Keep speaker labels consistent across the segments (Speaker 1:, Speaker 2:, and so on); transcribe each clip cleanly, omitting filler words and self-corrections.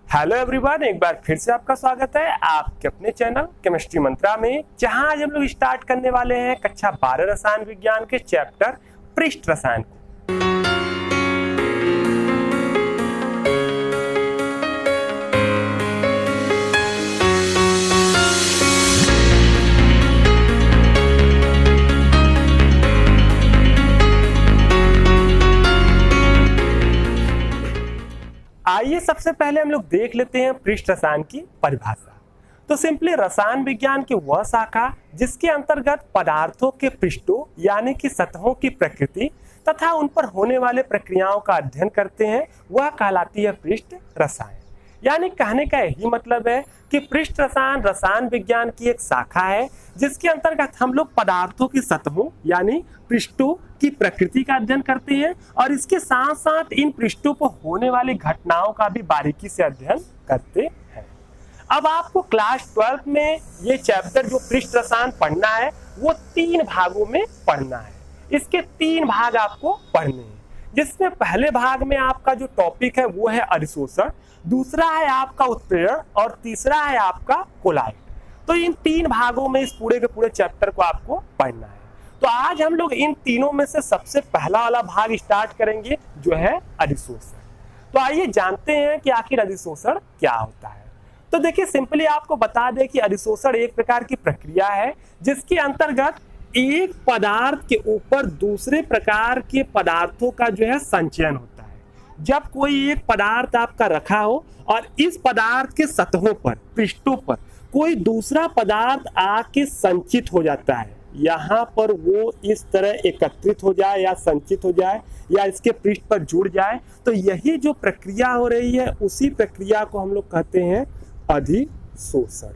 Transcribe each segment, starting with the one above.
Speaker 1: Hello everyone, एक बार फिर से आपका स्वागत है आपके अपने चैनल केमिस्ट्री मंत्रा में, जहां आज हम लोग स्टार्ट करने वाले हैं कक्षा 12 रसायन विज्ञान के चैप्टर पृष्ठ रसायन को। आइए सबसे पहले हम लोग देख लेते हैं पृष्ठ रसायन की परिभाषा। तो सिंपली रसायन विज्ञान की वह शाखा जिसके अंतर्गत पदार्थों के पृष्ठों यानी कि सतहों की प्रकृति तथा उन पर होने वाले प्रक्रियाओं का अध्ययन करते हैं, वह कहलाती है पृष्ठ रसायन। यानी कहने का यही मतलब है कि पृष्ठ रसायन रसायन विज्ञान की एक शाखा है जिसके अंतर्गत हम लोग पदार्थों की सतहों यानी पृष्ठों की प्रकृति का अध्ययन करते हैं और इसके साथ साथ इन पृष्ठों पर होने वाली घटनाओं का भी बारीकी से अध्ययन करते हैं। अब आपको क्लास 12 में ये चैप्टर जो पृष्ठ रसायन पढ़ना है वो 3 भागों में पढ़ना है। इसके 3 भाग आपको पढ़ने हैं, जिसमें पहले भाग में आपका जो टॉपिक है वो है अधिशोषण, दूसरा है आपका उत्प्रेरण और तीसरा है आपका कोलाइड। तो इन 3 भागों में इस पूरे के पूरे चैप्टर को आपको पढ़ना है। तो आज हम लोग इन तीनों में से सबसे पहला वाला भाग स्टार्ट करेंगे जो है अधिशोषण। तो आइए जानते हैं कि आखिर अधिशोषण क्या होता है। तो देखिए सिंपली आपको बता दें कि अधिशोषण एक प्रकार की प्रक्रिया है जिसके अंतर्गत एक पदार्थ के ऊपर दूसरे प्रकार के पदार्थों का जो है संचयन होता है। जब कोई एक पदार्थ आपका रखा हो और इस पदार्थ के सतहों पर पृष्ठों पर कोई दूसरा पदार्थ आके संचित हो जाता है, यहाँ पर वो इस तरह एकत्रित हो जाए या संचित हो जाए या इसके पृष्ठ पर जुड़ जाए, तो यही जो प्रक्रिया हो रही है उसी प्रक्रिया को हम लोग कहते हैं अधिशोषण।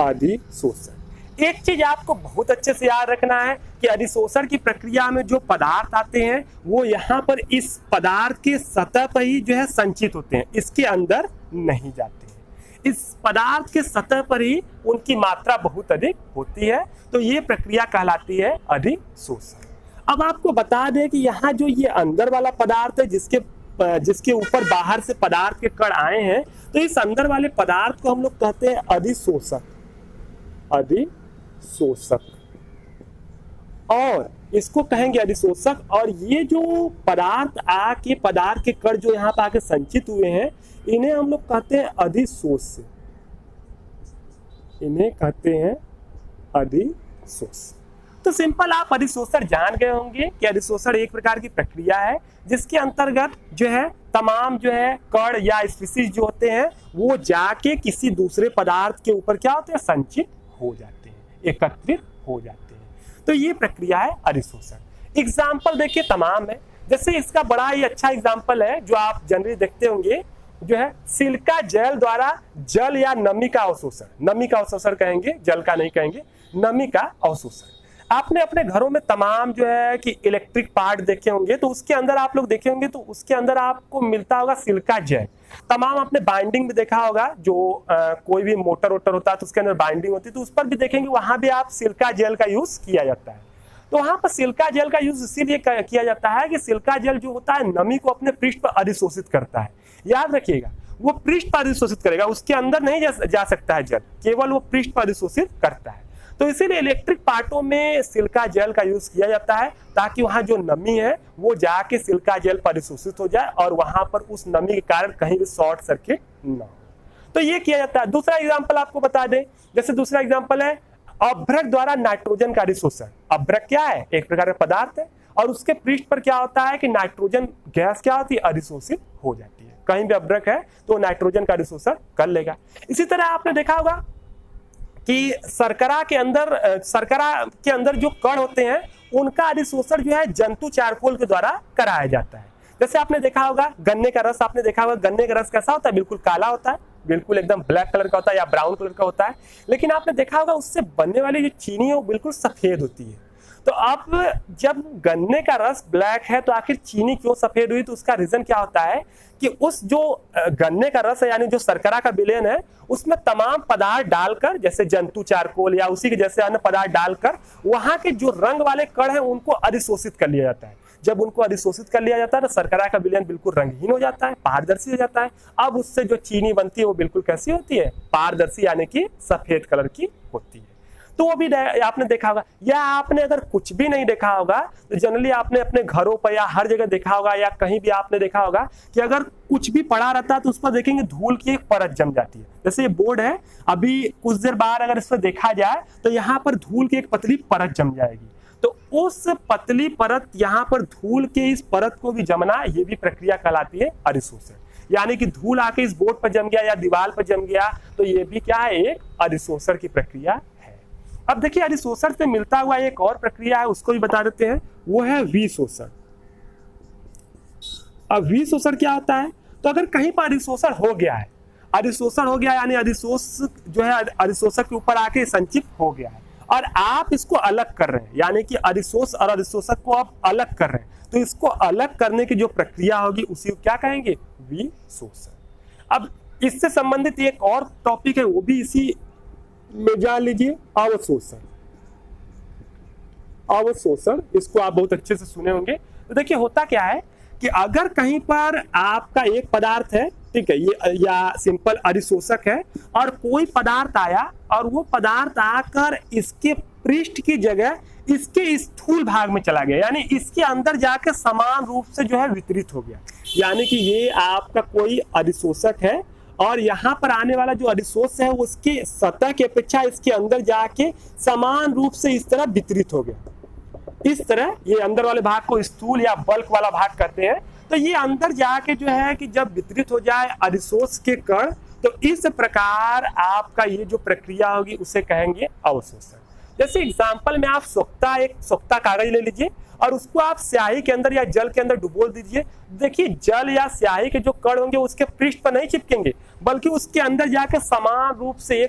Speaker 1: अधिशोषण एक चीज आपको बहुत अच्छे से याद रखना है कि अधिशोषण की प्रक्रिया में जो पदार्थ आते हैं वो यहाँ पर इस पदार्थ के सतह पर ही जो है संचित होते हैं, इसके अंदर नहीं जाते हैं। इस पदार्थ के सतह पर ही उनकी मात्रा बहुत अधिक होती है, तो ये प्रक्रिया कहलाती है अधिशोषण। अब आपको बता दें कि यहाँ जो ये अंदर वाला पदार्थ है जिसके ऊपर बाहर से पदार्थ के कण आए हैं, तो इस अंदर वाले पदार्थ को हम लोग कहते हैं अधिशोषक। अधिशोषक और इसको कहेंगे अधिशोषक। और ये जो पदार्थ आके पदार्थ के कण जो यहाँ पर आके संचित हुए हैं इन्हें हम लोग कहते हैं अधिशोष्य। इन्हें कहते हैं अधिशोष्य। तो सिंपल आप अधिशोषण जान गए होंगे कि अधिशोषण एक प्रकार की प्रक्रिया है जिसके अंतर्गत जो है तमाम जो है कण या स्पीशीज जो होते हैं वो जाके किसी दूसरे पदार्थ के ऊपर क्या होते हैं, संचित हो जाते हैं, एकत्रित हो जाते हैं। तो ये प्रक्रिया है अधिशोषण। एग्जाम्पल देखिए तमाम है, जैसे इसका बड़ा ही अच्छा एग्जाम्पल है जो आप जनरली देखते होंगे, जो है सिलिका जेल द्वारा जल या नमी का अवशोषण। नमी का अवशोषण कहेंगे, जल का नहीं कहेंगे, नमी का अवशोषण। आपने अपने घरों में तमाम जो है कि इलेक्ट्रिक पार्ट देखे होंगे, तो उसके अंदर आप लोग देखे होंगे तो उसके अंदर आपको मिलता होगा सिलिका जेल। तमाम आपने बाइंडिंग में देखा होगा, जो कोई भी मोटर वोटर होता है तो उसके अंदर बाइंडिंग होती है, तो उस पर भी देखेंगे वहां भी आप सिलिका जेल का यूज किया जाता है। तो वहां पर सिलिका जेल का यूज इसीलिए किया जाता है कि सिलिका जेल जो होता है नमी को अपने पृष्ठ पर अधिशोषित करता है। याद रखिएगा, वो पृष्ठ पर अधिशोषित करेगा, उसके अंदर नहीं जा सकता है जल, केवल वो पृष्ठ पर अधिशोषित करता है। तो इसीलिए इलेक्ट्रिक पार्टों में सिलिका जेल का यूज किया जाता है ताकि वहां जो नमी है वो जाके सिलिका जेल पर अधिशोषित हो जाए और वहां पर उस नमी के कारण कहीं भी शॉर्ट सर्किट ना हो। तो ये किया जाता है। दूसरा एग्जांपल आपको बता दें, जैसे दूसरा एग्जांपल है अभ्रक द्वारा नाइट्रोजन का अधिशोषण। अभ्रक क्या है, एक प्रकार का पदार्थ है और उसके पृष्ठ पर क्या होता है कि नाइट्रोजन गैस क्या होती है, अधिशोषित हो जाती है। कहीं भी अभ्रक है तो नाइट्रोजन का अधिशोषण कर लेगा। इसी तरह आपने देखा होगा कि शर्करा के अंदर जो कण होते हैं उनका अधिशोषण जो है जंतु चारकोल के द्वारा कराया जाता है। जैसे आपने देखा होगा गन्ने का रस, आपने देखा होगा गन्ने का रस कैसा होता है, बिल्कुल काला होता है, बिल्कुल एकदम ब्लैक कलर का होता है या ब्राउन कलर का होता है। लेकिन आपने देखा होगा उससे बनने वाली जो चीनी है वो बिल्कुल सफेद होती है। तो अब जब गन्ने का रस ब्लैक है तो आखिर चीनी क्यों सफेद हुई, तो उसका रीजन क्या होता है कि उस जो गन्ने का रस है यानी जो शर्करा का विलयन है उसमें तमाम पदार्थ डालकर, जैसे जंतु चारकोल या उसी के जैसे अन्य पदार्थ डालकर वहां के जो रंग वाले कण हैं उनको अधिशोषित कर लिया जाता है। जब उनको अधिशोषित कर लिया जाता है तो शर्करा का विलयन बिल्कुल रंगहीन हो जाता है, पारदर्शी हो जाता है। अब उससे जो चीनी बनती है वो बिल्कुल कैसी होती है, पारदर्शी, यानी कि सफेद कलर की होती है। तो वो भी आपने देखा होगा, या आपने अगर कुछ भी नहीं देखा होगा तो जनरली आपने अपने घरों पर या हर जगह देखा होगा, या कहीं भी आपने देखा होगा कि अगर कुछ भी पड़ा रहता है तो उस पर देखेंगे धूल की एक परत जम जाती है। जैसे ये बोर्ड है, अभी कुछ देर बाद अगर इस पर देखा जाए तो यहाँ पर धूल की एक पतली परत जम जाएगी। तो उस पतली परत, यहाँ पर धूल के इस परत को भी जमना, ये भी प्रक्रिया कहलाती है अधिशोषण। यानी कि धूल आके इस बोर्ड पर जम गया या दीवार पर जम गया तो ये भी क्या है, एक अधिशोषण की प्रक्रिया है। अब देखिए अधिशोषण से मिलता हुआ एक और प्रक्रिया है, उसको भी बता देते हैं, वो है विशोषण। अब विशोषण क्या होता है, तो अगर कहीं पर अधिशोषण हो गया है, अधिशोषण हो गया यानी अधिशोष जो है अधिशोषक के ऊपर आके संचित हो गया है और आप इसको अलग कर रहे हैं, यानी कि अधिशोष और अधिशोषक को आप अलग कर रहे हैं, तो इसको अलग करने की जो प्रक्रिया होगी उसी को क्या कहेंगे, विशोषण। अब इससे संबंधित एक और टॉपिक है, वो भी इसी में जान लीजिए, अवशोषण। अवशोषण, इसको आप बहुत अच्छे से सुने होंगे। तो देखिए होता क्या है कि अगर कहीं पर आपका एक पदार्थ है, ठीक है, ये या सिंपल अधिशोषक है, और कोई पदार्थ आया और वो पदार्थ आकर इसके पृष्ठ की जगह इसके स्थूल भाग में चला गया, यानी इसके अंदर जाकर समान रूप से जो है वितरित हो गया। यानी कि ये आपका कोई अधिशोषक है और यहाँ पर आने वाला जो अधिशोष है उसके सतह की अपेक्षा इसके अंदर जाके समान रूप से इस तरह वितरित हो गया। इस तरह ये अंदर वाले भाग को स्थूल या बल्क वाला भाग कहते हैं। तो ये अंदर जाके जो है कि जब वितरित हो जाए अधिशोष के कण, तो इस प्रकार आपका ये जो प्रक्रिया होगी उसे कहेंगे अवशोषण। जैसे एग्जांपल में आप एक सोख्ता कागज ले लीजिए और उसको आप स्याही के अंदर या जल के अंदर डुबो दीजिए। देखिए जल या स्याही के जो कण होंगे उसके पृष्ठ पर नहीं चिपकेंगे, बल्कि उसके अंदर जाकर एक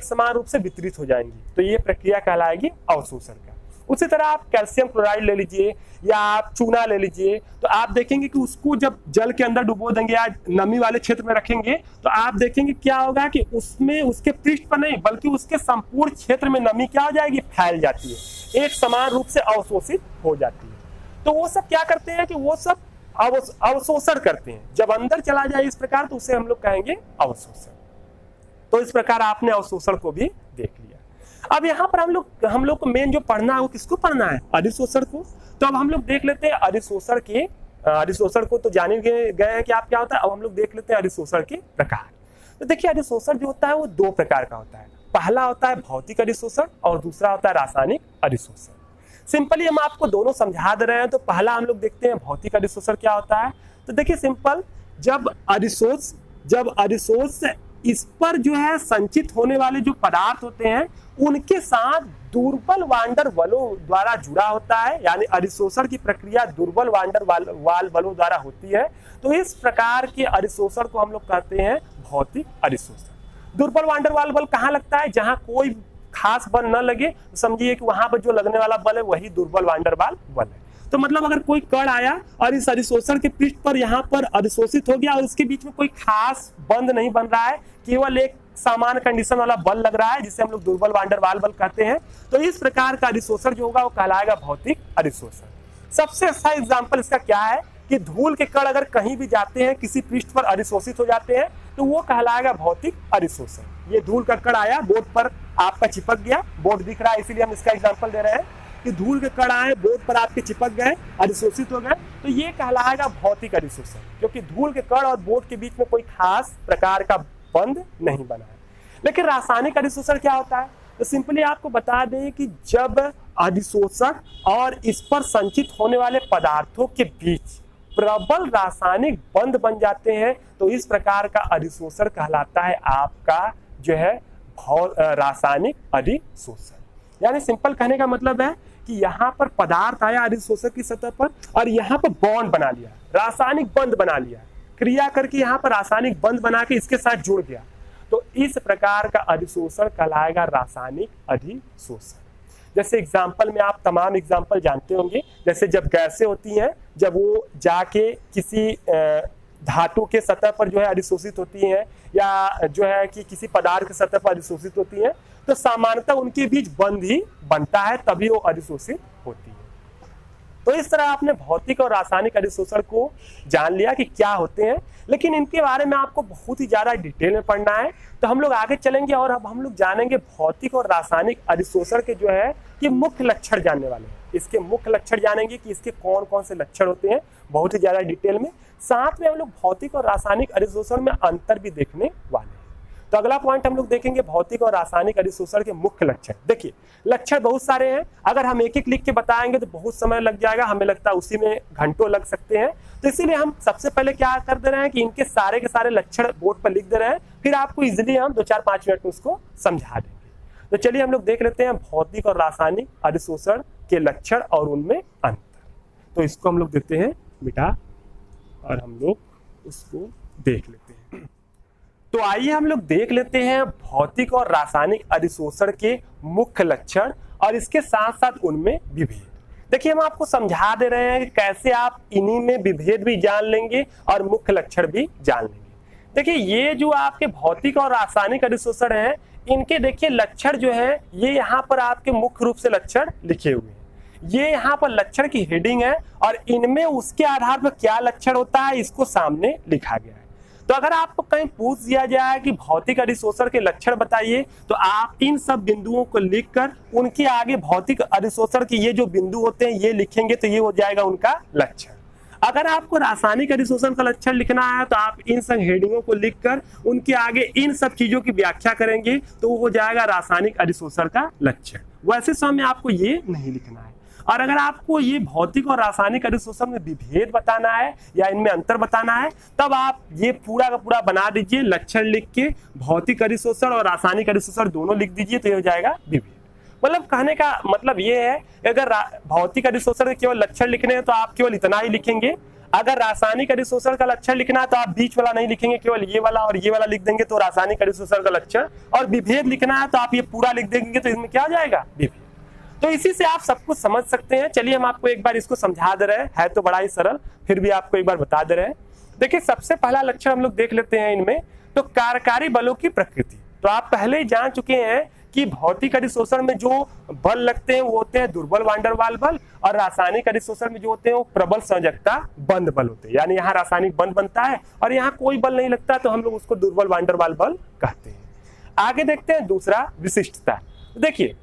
Speaker 1: समान रूप से वितरित हो जाएंगी। तो ये प्रक्रिया कहलाएगी अवशोषण का। उसी तरह आप कैल्शियम क्लोराइड ले लीजिए या आप चूना ले लीजिए, तो आप देखेंगे कि उसको जब जल के अंदर डुबो देंगे या नमी वाले क्षेत्र में रखेंगे तो आप देखेंगे क्या होगा कि उसमें उसके पृष्ठ पर नहीं बल्कि उसके संपूर्ण क्षेत्र में नमी क्या हो जाएगी, फैल जाती है, एक समान रूप से अवशोषित हो जाती है। तो वो सब क्या करते हैं कि वो सब अवशोषण करते हैं। जब अंदर चला जाए इस प्रकार तो उसे हम लोग कहेंगे अवशोषण। तो इस प्रकार आपने अवशोषण को भी देख लिया। अब यहाँ पर हम लोग को मेन जो पढ़ना है वो किसको पढ़ना है, अधिशोषण को। तो अब हम लोग देख लेते हैं अधिशोषण को तो जाने गए हैं कि आप क्या होता है। अब हम लोग देख लेते हैं अधिशोषण के प्रकार। तो देखिए अधिशोषण जो होता है वो दो प्रकार का होता है। पहला होता है भौतिक अधिशोषण और दूसरा होता है रासायनिक अधिशोषण। सिंपली हम आपको दोनों समझा दे रहे हैं। तो पहला हम लोग देखते हैं भौतिक अधिशोषण क्या होता है। तो देखिए सिंपल, जब अधिशोष इस पर जो है संचित होने वाले जो पदार्थ होते हैं उनके साथ दुर्बल वांडर बलों द्वारा जुड़ा होता है, यानी अधिशोषण की प्रक्रिया दुर्बल वांडर वाल बलों द्वारा होती है। तो इस प्रकार के अधिशोषण को हम लोग कहते हैं भौतिक अधिशोषण। दुर्बल वांडर वाल बल कहाँ लगता है, जहां कोई खास बल न लगे, तो समझिए कि वहां पर जो लगने वाला बल है वही दुर्बल वांडर वाल बल है। तो मतलब अगर कोई कण आया और इस अधिशोषण के पृष्ठ पर यहाँ पर अधिशोषित हो गया और इसके बीच में कोई खास बंध नहीं बन रहा है, केवल एक सामान्य कंडीशन वाला बल लग रहा है जिसे हम लोग दुर्बल वांडर वाल बल कहते हैं, तो इस प्रकार का अधिशोषण जो होगा वो कहलाएगा भौतिक अधिशोषण। सबसे अच्छा एग्जाम्पल इसका क्या है कि धूल के कण अगर कहीं भी जाते हैं, किसी पृष्ठ पर अधिशोषित हो जाते हैं, तो वो कहलाएगा भौतिक अधिशोषण। ये धूल का कण आया, बोर्ड पर आपका चिपक गया, बोर्ड दिख रहा है इसीलिए हम इसका एग्जाम्पल दे रहे हैं कि धूल के कण आए, बोर्ड पर आपके चिपक गए, अधिशोषित हो गए, तो ये कहलाएगा भौतिक अधिशोषण, क्योंकि धूल के कण और बोर्ड के बीच में कोई खास प्रकार का बंध नहीं बना है। लेकिन रासायनिक अधिशोषण क्या होता है, तो सिंपली आपको बता दें कि जब अधिशोषक और इस पर संचित होने वाले पदार्थों के बीच प्रबल रासायनिक बंध बन जाते हैं, तो इस प्रकार का अधिशोषण कहलाता है आपका जो है रासायनिक अधिशोषण। यानी सिंपल कहने का मतलब है कि यहाँ पर पदार्थ आया अधिशोषक की सतह पर और यहाँ पर बॉन्ड बना लिया, रासायनिक बंध बना लिया, क्रिया करके यहाँ पर रासायनिक बंध बना के इसके साथ जुड़ गया, तो इस प्रकार का अधिशोषण कहलाएगा रासायनिक अधिशोषण। जैसे एग्जाम्पल में आप तमाम एग्जाम्पल जानते होंगे, जैसे जब गैसें होती हैं, जब वो जाके किसी धातु के सतह पर जो है अधिशोषित होती हैं या जो है कि किसी पदार्थ के सतह पर अधिशोषित होती हैं, तो सामान्यतः उनके बीच बंध ही बनता है, तभी वो अधिशोषित होती है। तो इस तरह आपने भौतिक और रासायनिक अधिशोषण को जान लिया कि क्या होते हैं, लेकिन इनके बारे में आपको बहुत ही ज्यादा डिटेल में पढ़ना है। तो हम लोग आगे चलेंगे और अब हम लोग जानेंगे भौतिक और रासायनिक अधिशोषण के जो है ये मुख्य लक्षण जानने वाले हैं। इसके मुख्य लक्षण जानेंगे कि इसके कौन कौन से लक्षण होते हैं बहुत ही ज्यादा डिटेल में। साथ में हम लोग भौतिक और रासायनिक अधिशोषण में अंतर भी देखने वाले हैं। तो अगला पॉइंट हम लोग देखेंगे भौतिक और रासायनिक अधिशोषण के मुख्य लक्षण। देखिए लक्षण बहुत सारे हैं, अगर हम एक एक लिख के बताएंगे तो बहुत समय लग जाएगा, हमें लगता है उसी में घंटों लग सकते हैं। तो इसीलिए हम सबसे पहले क्या कर दे रहे हैं कि इनके सारे के सारे लक्षण बोर्ड पर लिख दे रहे हैं, फिर आपको इजिली हम 2-4-5 मिनट में उसको समझा देंगे। तो चलिए हम लोग देख लेते हैं भौतिक और रासायनिक अधिशोषण के लक्षण और उनमें अंतर। तो इसको हम लोग देते हैं मिटा और हम लोग उसको देख लेते हैं। तो आइए हम लोग देख लेते हैं भौतिक और रासायनिक अधिशोषण के मुख्य लक्षण और इसके साथ साथ उनमें विभेद। देखिए हम आपको समझा दे रहे हैं कि कैसे आप इन्हीं में विभेद भी जान लेंगे और मुख्य लक्षण भी जान लेंगे। देखिए ये जो आपके भौतिक और रासायनिक अधिशोषण है, इनके देखिए लक्षण जो है ये यहाँ पर आपके मुख्य रूप से लक्षण लिखे हुए हैं। ये यहाँ पर लक्षण की हेडिंग है और इनमें उसके आधार पर क्या लक्षण होता है इसको सामने लिखा गया है। तो अगर आपको कहीं पूछ दिया जाए कि भौतिक अधिशोषण के लक्षण बताइए, तो आप इन सब बिंदुओं को लिखकर उनके आगे भौतिक अधिशोषण के ये जो बिंदु होते हैं ये लिखेंगे, तो ये हो जाएगा उनका लक्षण। अगर आपको रासायनिक अधिशोषण का लक्षण लिखना है तो आप इन सब हेडिंगों को लिखकर उनके आगे इन सब चीजों की व्याख्या करेंगे, तो वो हो जाएगा रासायनिक अधिशोषण का लक्षण। वैसे समय आपको ये नहीं लिखना है। और अगर आपको ये भौतिक और रासायनिक अधिशोषण में विभेद बताना है या इनमें अंतर बताना है, तब आप ये पूरा का पूरा बना दीजिए लक्षण लिख के, भौतिक अधिशोषण और रासायनिक अधिशोषण दोनों लिख दीजिए, तो ये हो जाएगा विभेद। मतलब कहने का मतलब ये है अगर भौतिक अधिशोषण के केवल लक्षण लिखने हैं तो आप केवल इतना ही लिखेंगे। अगर रासायनिक अधिशोषण का लक्षण लिखना है तो आप बीच वाला नहीं लिखेंगे, केवल ये वाला और ये वाला लिख देंगे, तो रासायनिक अधिशोषण का लक्षण। और विभेद लिखना है तो आप ये पूरा लिख देंगे, तो इसमें क्या हो जाएगा विभेद। तो इसी से आप सब कुछ समझ सकते हैं। चलिए हम आपको एक बार इसको समझा दे रहे हैं, तो बड़ा ही सरल, फिर भी आपको एक बार बता दे रहे हैं। देखिए सबसे पहला लक्षण हम लोग देख लेते हैं इनमें, तो कार्यकारी बलों की प्रकृति। तो आप पहले ही जान चुके हैं कि भौतिक अधिशोषण में जो बल लगते हैं वो होते हैं दुर्बल वान डेर वाल्स बल, और रासायनिक अधिशोषण में जो होते हैं वो प्रबल संयोजकता बंद बल होते हैं। यानी यहाँ रासायनिक बंद बनता है और यहाँ कोई बल नहीं लगता, तो हम लोग उसको दुर्बल वान डेर वाल्स बल कहते हैं। आगे देखते हैं दूसरा विशिष्टता। देखिए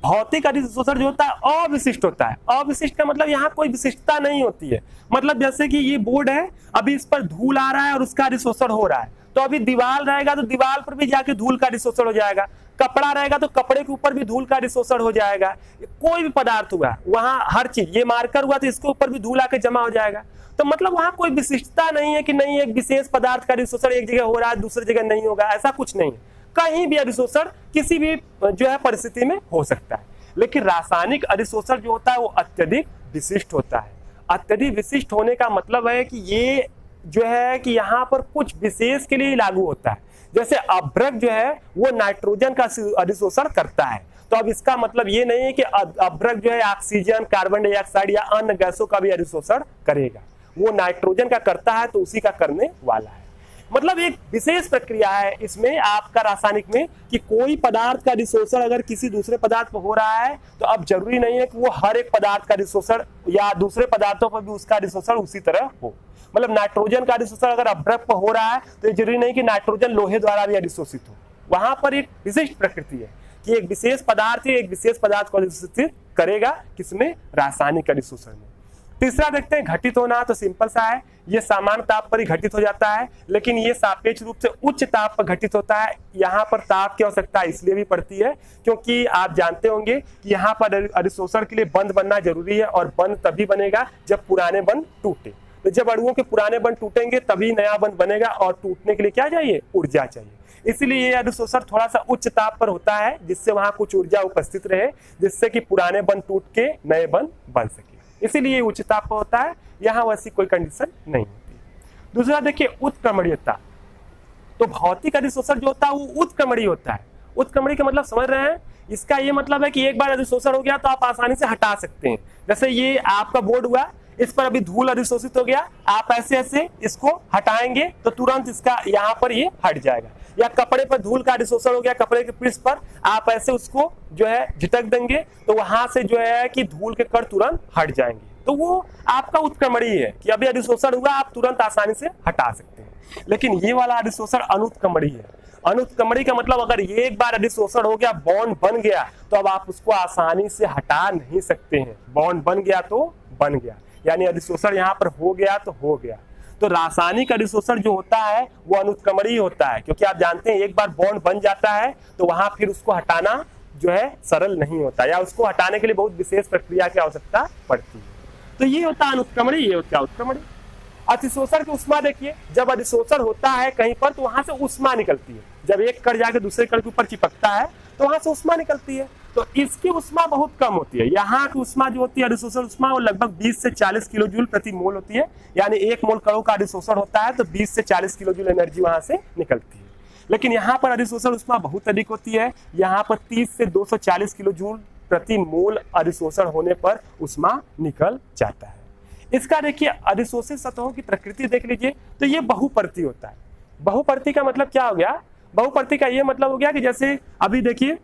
Speaker 1: भौतिक अधिशोषण जो होता है अविशिष्ट होता है। अविशिष्ट का मतलब यहाँ कोई विशिष्टता नहीं होती है। मतलब जैसे कि ये बोर्ड है, अभी इस पर धूल आ रहा है और उसका अधिशोषण हो रहा है, तो अभी दीवार रहेगा तो दीवार पर भी जाके धूल का अधिशोषण हो जाएगा, कपड़ा रहेगा तो कपड़े के ऊपर भी धूल का अधिशोषण हो जाएगा। कोई भी पदार्थ हुआ वहां हर चीज, ये मार्कर हुआ तो इसके ऊपर भी धूल आके जमा हो जाएगा। तो मतलब वहां कोई विशिष्टता नहीं है कि नहीं एक विशेष पदार्थ का अधिशोषण एक जगह हो रहा है दूसरी जगह नहीं होगा, ऐसा कुछ नहीं है। कहीं भी अधिशोषण किसी भी जो है परिस्थिति में हो सकता है। लेकिन रासायनिक अधिशोषण जो होता है वो अत्यधिक विशिष्ट होता है। अत्यधिक विशिष्ट होने का मतलब है कि ये जो है कि यहाँ पर कुछ विशेष के लिए लागू होता है। जैसे अभ्रक जो है वो नाइट्रोजन का अधिशोषण करता है, तो अब इसका मतलब ये नहीं है कि अभ्रक जो है ऑक्सीजन, कार्बन डाइऑक्साइड या अन्य गैसों का भी अधिशोषण करेगा। वो नाइट्रोजन का करता है तो उसी का करने वाला है। मतलब एक विशेष प्रक्रिया है इसमें आपका रासायनिक में कि कोई पदार्थ का अधिशोषण अगर किसी दूसरे पदार्थ पर हो रहा है तो अब जरूरी नहीं है कि वो हर एक पदार्थ का अधिशोषण या दूसरे पदार्थों पर भी उसका अधिशोषण उसी तरह हो। मतलब नाइट्रोजन का अधिशोषण अगर अभ्रक पर हो रहा है तो जरूरी नहीं कि नाइट्रोजन लोहे द्वारा भी अधिशोषित हो। वहां पर एक विशिष्ट प्रकृति है कि एक विशेष पदार्थ एक विशेष पदार्थ को अधिशोषित करेगा, किसमें, रासायनिक अधिशोषण में। तीसरा देखते हैं घटित होना। तो सिंपल सा है, ये सामान्य ताप पर ही घटित हो जाता है, लेकिन ये सापेक्ष रूप से उच्च ताप पर घटित होता है। यहाँ पर ताप की आवश्यकता इसलिए भी पड़ती है क्योंकि आप जानते होंगे कि यहाँ पर अधिशोषण के लिए बंध बनना जरूरी है, और बंध तभी बनेगा जब पुराने बंध टूटे। तो जब अणुओं के पुराने बंध टूटेंगे तभी नया बंध बनेगा, और टूटने के लिए क्या चाहिए, ऊर्जा चाहिए। इसलिए ये अधिशोषण थोड़ा सा उच्च ताप पर होता है, जिससे वहां कुछ ऊर्जा उपस्थित रहे, जिससे कि पुराने बंध टूट के नए बंध बन सके। इसीलिए उच्च ताप पर होता है, यहाँ वैसी कोई कंडीशन नहीं होती। दूसरा देखिए उत्क्रमणीयता। तो भौतिक अधिशोषण जो होता है वो उत्क्रमणीय होता है। उत्क्रमणीय का मतलब समझ रहे हैं, इसका ये मतलब है कि एक बार अधिशोषण हो गया तो आप आसानी से हटा सकते हैं। जैसे ये आपका बोर्ड हुआ, इस पर अभी धूल अधिशोषित हो गया, आप ऐसे ऐसे इसको हटाएंगे तो तुरंत इसका यहाँ पर ये हट जाएगा। या कपड़े पर धूल का अधिशोषण हो गया, कपड़े के पृष्ठ पर आप ऐसे उसको जो है झटक देंगे तो वहां से जो है कि धूल के कण तुरंत हट जाएंगे। तो वो आपका उत्क्रमणीय है कि अभी अधिशोषण हुआ, आप तुरंत आसानी से हटा सकते हैं। लेकिन ये वाला अधिशोषण अनुत्क्रमणीय है। अनुत्क्रमणीय का मतलब अगर ये एक बार अधिशोषण हो गया, बॉन्ड बन गया, तो अब आप उसको आसानी से हटा नहीं सकते हैं। बॉन्ड बन गया तो बन गया, यानी अधिशोषण यहाँ पर हो गया तो हो गया। तो रासायनिक अधिशोषण जो होता है वो अनुत्क्रमणीय होता है, क्योंकि आप जानते हैं एक बार बॉन्ड बन जाता है तो वहां फिर उसको हटाना जो है सरल नहीं होता, या उसको हटाने के लिए बहुत विशेष प्रक्रिया की आवश्यकता पड़ती है। तो ये होता है अनुत्क्रमणीय, ये होता है उत्क्रमणीय। अतिशोषण की उष्मा देखिए, जब अधिशोषण होता है कहीं पर तो वहां से उष्मा निकलती है। जब एक कण जाके दूसरे कण के ऊपर चिपकता है तो वहां से उष्मा निकलती है, तो इसकी उष्मा बहुत कम होती है। यहाँ की उष्मा जो होती है अधिशोषण उष्मा, वो लगभग 20 से 40 किलो जूल प्रति मोल होती है, यानी 1 मोल कणों का अधिशोषण होता है तो 20 से 40 किलो जूल एनर्जी वहां से निकलती है। लेकिन यहाँ पर अधिशोषण उष्मा बहुत अधिक होती है, यहाँ पर 30 से 240 किलो जूल प्रति मोल अधिशोषण होने पर उष्मा निकल जाता है। इसका देखिए अधिशोषित सतहों की प्रकृति देख लीजिए, तो ये बहुपर्ती होता है। बहुपर्ती का मतलब क्या हो गया? बहुपर्ती का ये मतलब हो गया कि जैसे अभी देखिए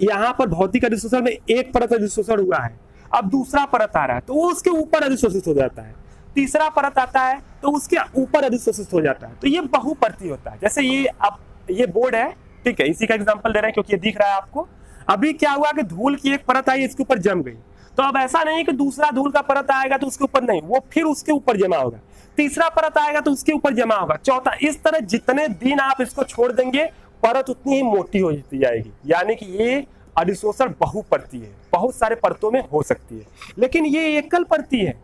Speaker 1: यहाँ पर भौतिक अधिशोषण में एक परत अधिशोषण हुआ है, अब दूसरा परत आ रहा है तो वो उसके ऊपर अधिशोषित हो जाता है, तीसरा परत आता है तो उसके ऊपर अधिशोषित हो जाता है, तो ये बहुपर्ती होता है। जैसे ये अब ये बोर्ड है, ठीक है, इसी का एग्जांपल दे रहे हैं क्योंकि ये दिख रहा है आपको। अभी क्या हुआ कि धूल की एक परत आई, इसके ऊपर जम गई, तो अब ऐसा नहीं कि दूसरा धूल का परत आएगा तो उसके ऊपर नहीं, वो फिर उसके ऊपर जमा होगा, तीसरा परत आएगा तो उसके ऊपर जमा होगा, चौथा, इस तरह जितने दिन आप इसको छोड़ देंगे परत उतनी ही मोटी हो जाएगी। यानी कि ये अधिशोषण बहुपर्ती है, बहुत सारे परतों में हो सकती है। लेकिन ये एकल परती है,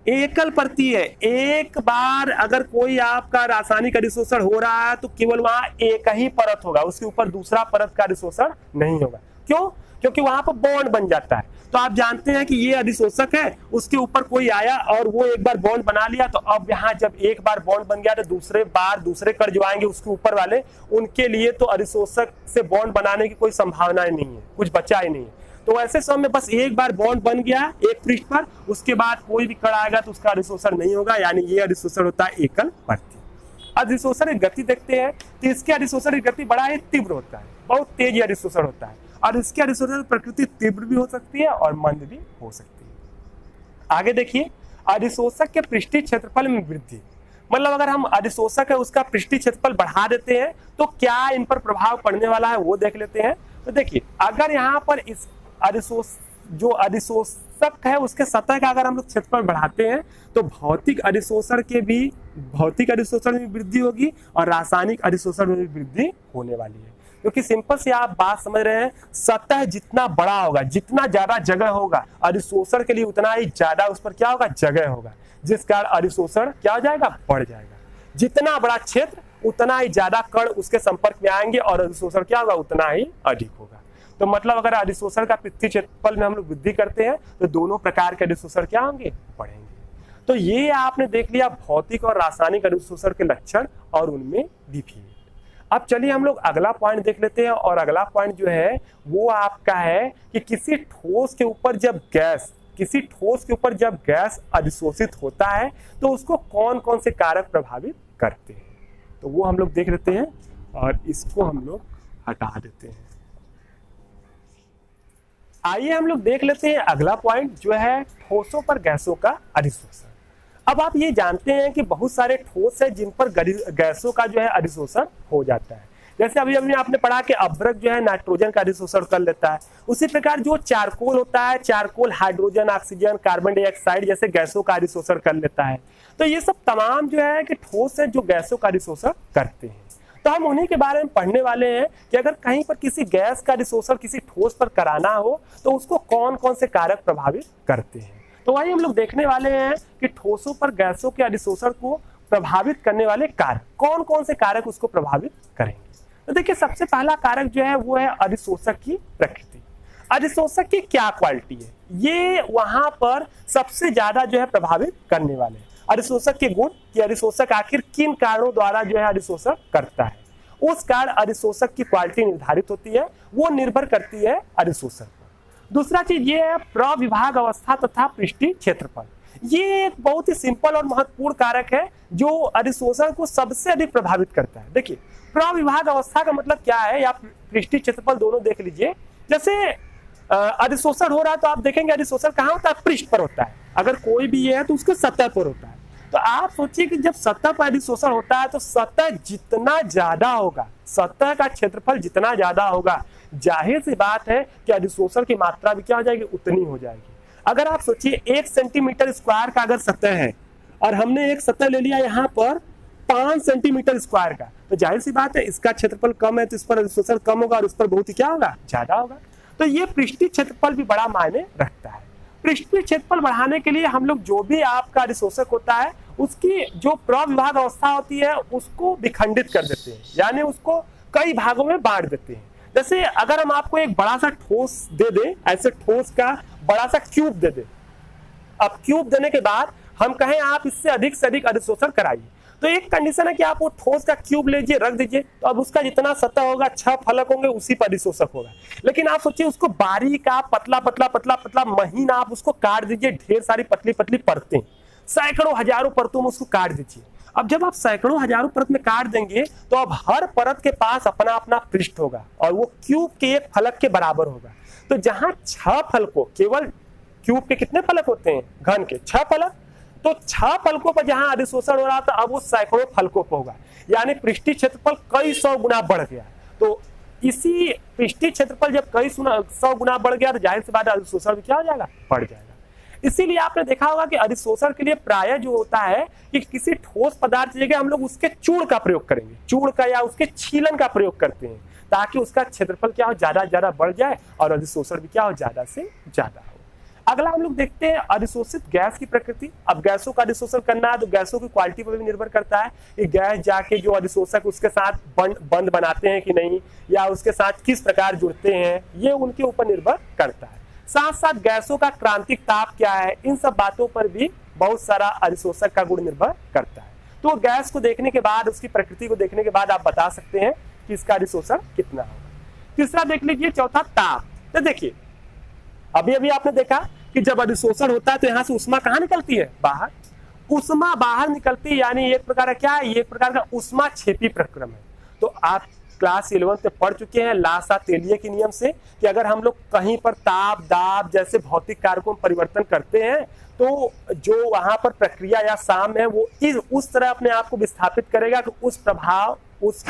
Speaker 1: एकल परती है। एक बार अगर कोई आपका रासायनिक अधिशोषण हो रहा है तो केवल वहां एक ही परत होगा, उसके ऊपर दूसरा परत का अधिशोषण नहीं होगा। क्यों? क्योंकि वहां पर बॉन्ड बन जाता है। तो आप जानते हैं कि ये अधिशोषक है, उसके ऊपर कोई आया और वो एक बार बॉन्ड बना लिया, तो अब यहाँ जब एक बार बॉन्ड बन गया तो दूसरे बार दूसरे कण जो आएंगे उसके ऊपर वाले, उनके लिए तो अधिशोषक से बॉन्ड बनाने की कोई संभावना नहीं है, कुछ बचा ही नहीं है। तो ऐसे समय में बस एक बार बॉन्ड बन गया एक पृष्ठ पर, उसके बाद कोई भी कण आएगा तो उसका अधिशोषण नहीं होगा, यानी ये अधिशोषण होता है एकल परती। अधिशोषण की गति देखते हैं तो इसके अधिशोषण की गति बड़ा ही तीव्र होता है, बहुत तेज अधिशोषण होता है, और इसके अधिशोषण की प्रकृति तीव्र भी हो सकती है और मंद भी हो सकती है। आगे देखिए, अधिशोषक के पृष्ठीय क्षेत्रफल में वृद्धि, मतलब अगर हम अधिशोषक है उसका पृष्ठीय क्षेत्रफल बढ़ा देते हैं तो क्या इन पर प्रभाव पड़ने वाला है वो देख लेते हैं। तो देखिए, अगर यहाँ पर इस जो अधिशोषक है उसके सतह का अगर हम लोग क्षेत्रफल बढ़ाते हैं तो भौतिक अधिशोषण में वृद्धि होगी और रासायनिक अधिशोषण में भी वृद्धि होने वाली है। क्योंकि सिंपल से आप बात समझ रहे हैं, सतह जितना बड़ा होगा, जितना ज्यादा जगह होगा अधिशोषण के लिए, उतना ही ज्यादा उस पर क्या होगा, जगह होगा, जिस कारण अधिशोषण क्या हो जाएगा, बढ़ जाएगा। जितना बड़ा क्षेत्र उतना ही ज्यादा कण उसके संपर्क में आएंगे और अधिशोषण क्या होगा, उतना ही अधिक होगा। तो मतलब अगर अधिशोषण का पृथ्वी क्षेत्रफल में हम लोग वृद्धि करते हैं तो दोनों प्रकार के अधिशोषण क्या होंगे, बढ़ेंगे। तो ये आपने देख लिया भौतिक और रासायनिक अधिशोषण के लक्षण और उनमें विभेद। अब चलिए हम लोग अगला पॉइंट देख लेते हैं, और अगला पॉइंट जो है वो आपका है कि किसी ठोस के ऊपर जब गैस अधिशोषित होता है तो उसको कौन कौन से कारक प्रभावित करते हैं, तो वो हम लोग देख लेते हैं और इसको हम लोग हटा देते हैं। आइए हम लोग देख लेते हैं अगला पॉइंट जो है ठोसों पर गैसों का अधिशोषण। अब आप ये जानते हैं कि बहुत सारे ठोस है जिन पर गैसों का जो है अधिशोषण हो जाता है। जैसे अभी आपने पढ़ा कि अभ्रक जो है नाइट्रोजन का अधिशोषण कर लेता है, उसी प्रकार जो चारकोल होता है, charcoal hydrogen, oxygen, carbon dioxide जैसे गैसों का अधिशोषण कर लेता है। तो ये सब तमाम जो है कि ठोस है जो गैसों का अधिशोषण करते हैं। तो हम उन्हीं के बारे में पढ़ने वाले हैं कि अगर कहीं पर किसी गैस का अधिशोषण किसी ठोस पर कराना हो तो उसको कौन कौन से कारक प्रभावित करते हैं। तो वही हम लोग देखने वाले हैं कि ठोसों पर गैसों के अधिशोषण को प्रभावित करने वाले कारक कौन कौन से कारक उसको प्रभावित करेंगे। तो देखिए, सबसे पहला कारक जो है वो है अधिशोषक की प्रकृति। अधिशोषक की क्या क्वालिटी है, ये वहां पर सबसे ज्यादा जो है प्रभावित करने वाले हैं। अधिशोषक के गुण कि अधिशोषक आखिर किन कारणों द्वारा जो है अधिशोषण करता है, उस कारण अधिशोषक की क्वालिटी निर्धारित होती है, वो निर्भर करती है अधिशोषक पर। दूसरा चीज ये है प्रविभाग अवस्था तथा पृष्ठीय क्षेत्रफल। ये एक बहुत ही सिंपल और महत्वपूर्ण कारक है जो अधिशोषण को सबसे अधिक प्रभावित करता है। देखिए, प्रविभाग अवस्था का मतलब क्या है, या पृष्ठीय क्षेत्रफल दोनों देख लीजिए। जैसे अधिशोषण हो रहा है तो आप देखेंगे अधिशोषण कहाँ होता है, पृष्ठ पर होता है। अगर कोई भी है तो उसके सतह पर होता है। तो आप सोचिए कि जब सतह पर अधिशोषण होता है तो सतह जितना ज्यादा होगा, सतह का क्षेत्रफल जितना ज्यादा होगा, जाहिर सी बात है कि अधिशोषण की मात्रा भी क्या हो जाएगी, उतनी हो जाएगी। अगर आप सोचिए 1 सेंटीमीटर स्क्वायर का अगर सतह है और हमने एक सतह ले लिया यहाँ पर 5 सेंटीमीटर स्क्वायर का, तो जाहिर सी बात है इसका क्षेत्रफल कम है तो इस पर अधिशोषण कम होगा और उस पर बहुत ही क्या होगा, ज्यादा होगा। तो ये पृष्ठीय क्षेत्रफल भी बड़ा मायने रखता है। पृष्ठीय क्षेत्रफल बढ़ाने के लिए हम लोग जो भी आपका अधिशोषक होता है उसकी जो प्रविभाग अवस्था होती है उसको विखंडित कर देते हैं, यानी उसको कई भागों में बांट देते हैं। जैसे अगर हम आपको एक बड़ा सा ठोस दे दें, ऐसे ठोस का बड़ा सा क्यूब दे दें, अब क्यूब देने के बाद हम कहें आप इससे अधिक से अधिक अधिशोषण कराइए, तो एक कंडीशन है कि आप वो ठोस का क्यूब लीजिए, रख दीजिए, तो अब उसका जितना सतह होगा 6 फलक होंगे, उसी पर अधिशोषक होगा। लेकिन आप सोचिए उसको बारीक आप पतला पतला पतला पतला महीन आप उसको काट दीजिए, ढेर सारी पतली पतली परतें, सैकड़ों हजारों परतों में उसको काट दीजिए। अब जब आप सैकड़ों हजारों परत में काट देंगे तो अब हर परत के पास अपना अपना पृष्ठ होगा और वो क्यूब के एक फलक के बराबर होगा। तो जहां 6 फलकों, केवल क्यूब के कितने फलक होते हैं, घन के 6 फलक, तो 6 फलकों पर जहां अधिशोषण हो रहा था अब वो सैकड़ों फलकों पर होगा, यानी पृष्ठीय क्षेत्रफल कई 100 गुना बढ़ गया। तो इसी पृष्ठीय क्षेत्रफल जब कई 100 गुना बढ़ गया तो जाहिर सी बात है अधिशोषण भी क्या हो जाएगा, बढ़ जाएगा। इसीलिए आपने देखा होगा कि अधिशोषण के लिए प्रायः जो होता है कि किसी ठोस पदार्थ की जगह हम लोग उसके चूर्ण का प्रयोग करेंगे, चूर्ण का या उसके छीलन का प्रयोग करते हैं, ताकि उसका क्षेत्रफल क्या हो, ज्यादा ज्यादा बढ़ जाए और अधिशोषण भी क्या हो, ज्यादा से ज्यादा हो। अगला हम लोग देखते हैं अधिशोषित गैस की प्रकृति। अब गैसों का अधिशोषण करना है तो गैसों की क्वालिटी पर भी निर्भर करता है कि गैस जाके जो अधिशोषक उसके साथ बंध बनाते हैं कि नहीं, या उसके साथ किस प्रकार जुड़ते हैं, ये उनके ऊपर निर्भर करता है। साथ साथ गैसों का क्रांतिक ताप क्या है, इन सब बातों पर भी बहुत सारा अधिशोषक का गुण निर्भर करता है। तो गैस को देखने के बाद, उसकी प्रकृति को देखने के बाद आप बता सकते हैं कि इसका अधिशोषण कितना होगा। तीसरा देख लीजिए, चौथा ताप। तो देखिए अभी अभी आपने देखा कि जब अधिशोषण होता है तो यहाँ से उष्मा कहाँ निकलती है, बाहर। उष्मा बाहर निकलती है, यानी एक प्रकार का क्या है, एक प्रकार का उष्मा क्षेपी प्रक्रम है। तो आप क्लास 11 में पढ़ चुके हैं लासा-तेलिए के नियम से कि अगर हम लोग कहीं पर ताप, दाब जैसे भौतिक कारकों में परिवर्तन करते हैं तो जो वहां पर प्रक्रिया या साम्य है वो उस तरह अपने आप को विस्थापित करेगा कि उसका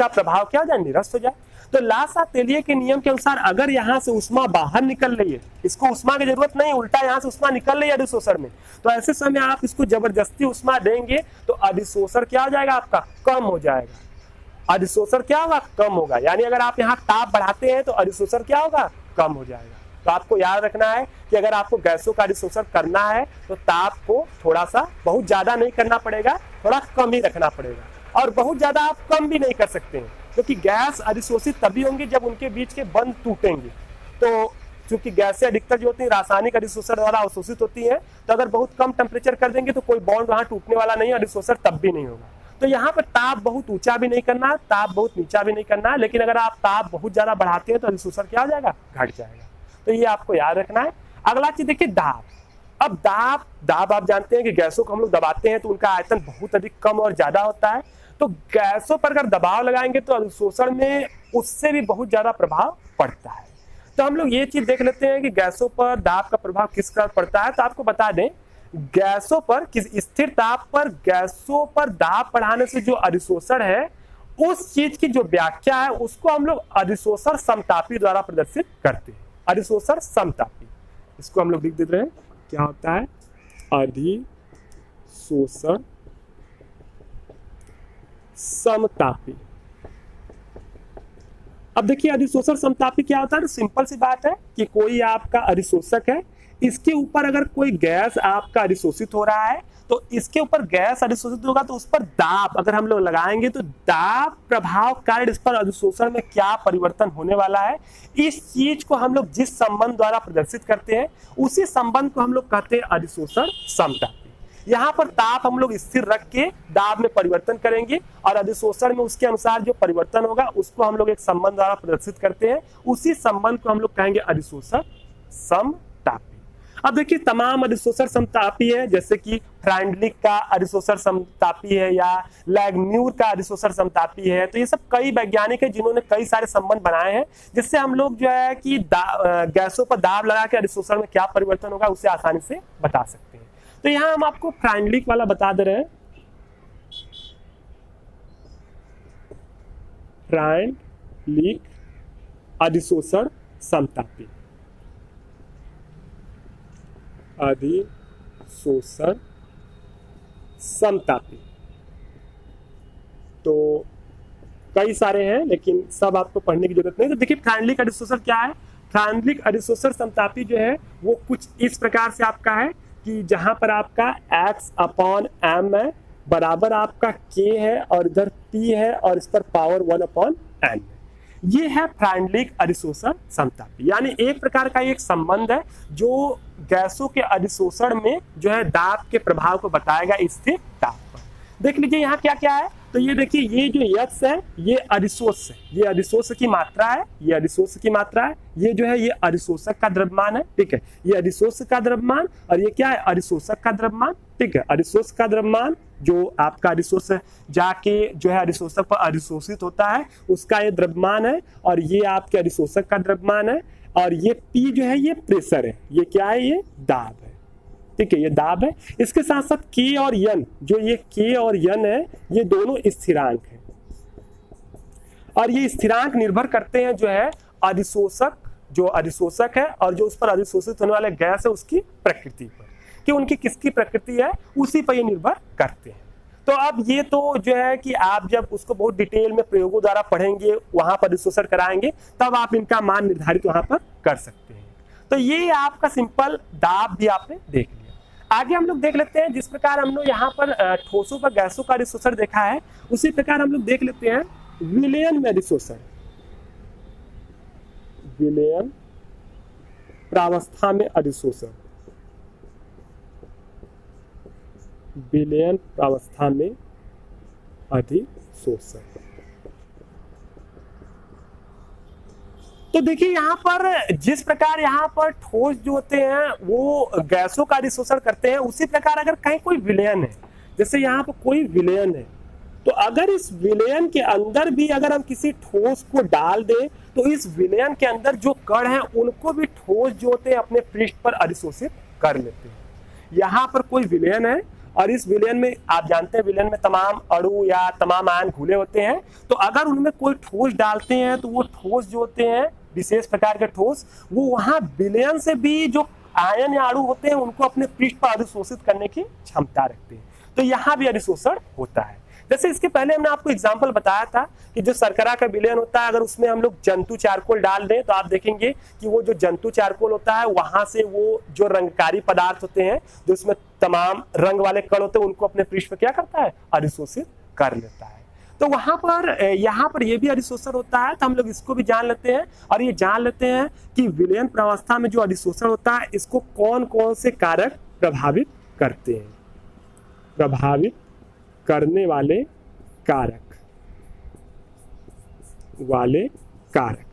Speaker 1: प्रभाव क्या हो जाए, निरस्त हो जाए। तो लासा-तेलिए के नियम के अनुसार अगर यहाँ से उष्मा बाहर निकल रही है, इसको उष्मा की जरूरत नहीं, उल्टा यहाँ से उष्मा निकल रही है अधिशोषण में, तो ऐसे समय आप इसको जबरदस्ती उष्मा देंगे तो अधिशोषण क्या हो जाएगा, आपका कम हो जाएगा। अधिशोषण क्या होगा, कम होगा। यानी अगर आप यहाँ ताप बढ़ाते हैं तो अधिशोषण क्या होगा, कम हो जाएगा। तो आपको याद रखना है कि अगर आपको गैसों का अधिशोषण करना है तो ताप को थोड़ा सा, बहुत ज्यादा नहीं करना पड़ेगा, थोड़ा कम ही रखना पड़ेगा, और बहुत ज्यादा आप कम भी नहीं कर सकते हैं, क्योंकि गैस अधिशोषित तभी होंगी जब उनके बीच के बंध टूटेंगे। तो क्योंकि गैसें अधिकतर जो होती है रासायनिक अधिशोषण द्वारा अवशोषित होती है, तो अगर बहुत कम टेम्परेचर कर देंगे तो कोई बॉन्ड वहां टूटने वाला नहीं है, अधिशोषण तब भी नहीं होगा। तो यहाँ पर ताप बहुत ऊंचा भी नहीं करना, ताप बहुत नीचा भी नहीं करना, लेकिन अगर आप ताप बहुत ज्यादा बढ़ाते हैं तो अधिशोषण क्या हो जाएगा, घट जाएगा। तो ये आपको याद रखना है। अगला चीज देखिए दाब। अब दाब आप जानते हैं कि गैसों को हम लोग दबाते हैं तो उनका आयतन बहुत अधिक कम और ज्यादा होता है। तो गैसों पर अगर दबाव लगाएंगे तो अधिशोषण में उससे भी बहुत ज्यादा प्रभाव पड़ता है। तो हम लोग ये चीज देख लेते हैं कि गैसों पर दाब का प्रभाव किस तरह पड़ता है। तो आपको बता दें, गैसों पर किस स्थिर ताप पर गैसों पर दाब बढ़ाने से जो अधिशोषण है उस चीज की जो व्याख्या है उसको हम लोग अधिशोषण समतापी द्वारा प्रदर्शित करते हैं। अधिशोषण समतापी, इसको हम लोग लिख देते हैं, क्या होता है, अधिशोषण समतापी। अब देखिए अधिशोषण समतापी क्या होता है। तो सिंपल सी बात है कि कोई आपका अधिशोषक है, इसके ऊपर अगर कोई गैस आपका अधिशोषित हो रहा है तो इसके ऊपर गैस अधिशोषित होगा तो उस पर दाब अगर हम लोग लगाएंगे तो दाब प्रभाव कारण इस पर अधिशोषण में क्या परिवर्तन होने वाला है, इस चीज को हम लोग जिस संबंध द्वारा प्रदर्शित करते हैं उसी संबंध को हम लोग कहते हैं अधिशोषण समतापी। यहाँ पर ताप हम लोग स्थिर रख के दाब में परिवर्तन करेंगे और अधिशोषण में उसके अनुसार जो परिवर्तन होगा उसको हम लोग एक संबंध द्वारा प्रदर्शित करते हैं, उसी संबंध को हम लोग कहेंगे अधिशोषण समतापी। अब देखिए तमाम अधिशोषण समतापी है, जैसे कि फ्राइडलिक का अधिशोषण समतापी है या लैग्म्यूर का अधिशोषण समतापी है। तो ये सब कई वैज्ञानिक है जिन्होंने कई सारे संबंध बनाए हैं, जिससे हम लोग जो है कि गैसों पर दाब लगा के अधिशोषण में क्या परिवर्तन होगा उसे आसानी से बता सकते हैं। तो यहाँ हम आपको फ्राइडलिक वाला बता दे रहे हैं। फ्राइडलिक अधिशोषण समतापी, अधिशोषण समतापी तो कई सारे हैं, लेकिन सब आपको पढ़ने की जरूरत नहीं। तो देखिए फ्राइडलिक अधिशोषण क्या है। फ्राइडलिक अधिशोषण समतापी जो है वो कुछ इस प्रकार से आपका है कि जहां पर आपका x/m है, बराबर आपका k है और इधर p है और इस पर पावर 1/n है। ये है फ्राइडलिक अधिशोषण समतापी, यानी एक प्रकार का एक संबंध है जो गैसों के अधिशोषण में जो है दाब के प्रभाव को बताएगा स्थिर दाब पर। देख लीजिए यहाँ क्या क्या है। तो ये देखिए ये जो यक्स है ये अधिशोष है, ये अधिशोष की मात्रा है, ये अधिशोष की मात्रा है, ये जो है ये अधिशोषक का द्रव्यमान है, ठीक है। ये अधिशोष का द्रव्यमान और ये क्या है अधिशोषक का द्रव्यमान, ठीक है। अधिशोष का द्रव्यमान जो आपका अधिशोष जाके जो है अधिशोषक पर अधिशोषित होता है उसका ये द्रव्यमान है, और ये आपके अधिशोषक का द्रव्यमान है, और ये P जो है ये प्रेशर है, ये क्या है ये दाब है, ठीक है, ये दाब है। इसके साथ साथ K और N, जो ये K और N है ये दोनों स्थिरांक हैं, और ये स्थिरांक निर्भर करते हैं जो है अधिशोषक, जो अधिशोषक है और जो उस पर अधिशोषित होने वाले गैस है उसकी प्रकृति पर, कि उनकी किसकी प्रकृति है उसी पर ये निर्भर करते हैं। तो अब ये तो जो है कि आप जब उसको बहुत डिटेल में प्रयोगों द्वारा पढ़ेंगे, वहां पर अधिशोषण कराएंगे, तब आप इनका मान निर्धारित वहां पर कर सकते हैं। तो ये आपका सिंपल दाब भी आपने देख लिया। आगे हम लोग देख लेते हैं, जिस प्रकार हम लोग यहाँ पर ठोसों पर गैसों का अधिशोषण देखा है, उसी प्रकार हम लोग देख लेते हैं विलयन में अधिशोषण। विलयन प्रावस्था में अधिशोषण, विलयन प्रावस्था में अधिशोषण। तो देखिए यहाँ पर जिस प्रकार यहाँ पर ठोस जो होते हैं वो गैसों का अधिशोषण करते हैं, उसी प्रकार अगर कहीं कोई विलयन है, जैसे यहाँ पर कोई विलयन है, तो अगर इस विलयन के अंदर भी अगर हम किसी ठोस को डाल दें तो इस विलयन के अंदर जो कण हैं उनको भी ठोस जो होते हैं अपने पृष्ठ पर अधिशोषित कर लेते हैं। यहाँ पर कोई विलयन है और इस विलयन में आप जानते हैं विलयन में तमाम अणु या तमाम आयन घुले होते हैं, तो अगर उनमें कोई ठोस डालते हैं तो वो ठोस जो होते हैं विशेष प्रकार के ठोस, वो वहां विलयन से भी जो आयन या अणु होते हैं उनको अपने पृष्ठ पर अधिशोषित करने की क्षमता रखते हैं। तो यहाँ भी अधिशोषण होता है। जैसे इसके पहले हमने आपको एग्जाम्पल बताया था कि जो शर्करा का विलयन होता है, अगर उसमें हम लोग जंतु चारकोल डाल दें तो आप देखेंगे कि वो जो जंतु चारकोल होता है वहां से वो जो रंगकारी पदार्थ होते हैं, जो उसमें तमाम रंग वाले कण होते हैं, उनको अपने पृष्ठ पर क्या करता है अधिशोषित कर लेता है। तो वहां पर यहाँ पर ये भी अधिशोषण होता है, तो हम लोग इसको भी जान लेते हैं, और ये जान लेते हैं कि विलयन प्रावस्था में जो अधिशोषण होता है इसको कौन कौन से कारक प्रभावित करते हैं। प्रभावित करने वाले कारक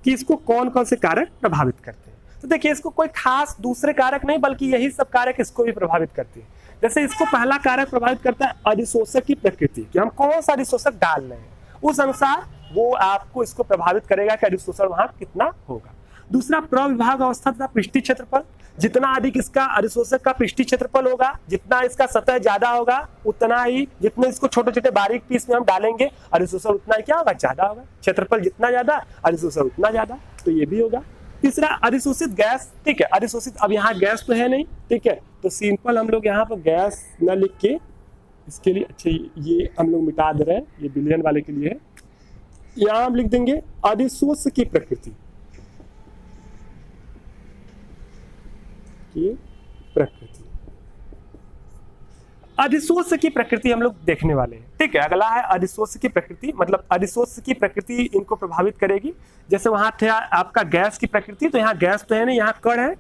Speaker 1: कि इसको कौन कौन से कारक प्रभावित करते हैं। तो देखिए इसको कोई खास दूसरे कारक नहीं बल्कि यही सब कारक इसको भी प्रभावित करते हैं। जैसे इसको पहला कारक प्रभावित करता है अधिशोषक की प्रकृति, कि हम कौन सा अधिशोषक डाल रहे हैं, उस अनुसार वो आपको इसको प्रभावित करेगा कि अधिशोषण वहां कितना होगा। दूसरा प्रविभाग अवस्था तथा पृष्ठीय क्षेत्रफल, जितना अधिक इसका अधिशोषक का पृष्ठीय क्षेत्रफल होगा, जितना इसका सतह ज्यादा होगा, उतना ही जितने इसको छोटे छोटे बारीक पीस में हम डालेंगे अधिशोषण उतना ही क्या होगा ज्यादा होगा। क्षेत्रफल जितना ज्यादा अधिशोषण उतना ज्यादा, तो ये भी होगा। तीसरा अधिशोषित गैस, ठीक है, अधिशोषित, अब यहाँ गैस तो है नहीं, ठीक है, तो सिंपल हम लोग यहाँ पर गैस न लिख के इसके लिए अच्छा ये हम लोग मिटा दे रहे हैं, ये विलयन वाले के लिए है। यहाँ हम लिख देंगे अधिशोष की प्रकृति, अधिशोष की प्रकृति हम लोग देखने वाले हैं, ठीक है। अगला है अधिशोष की प्रकृति, मतलब अधिशोष की प्रकृति इनको प्रभावित करेगी। जैसे वहां थे आपका गैस की प्रकृति, तो यहाँ गैस तो है नहीं, यहाँ कण है,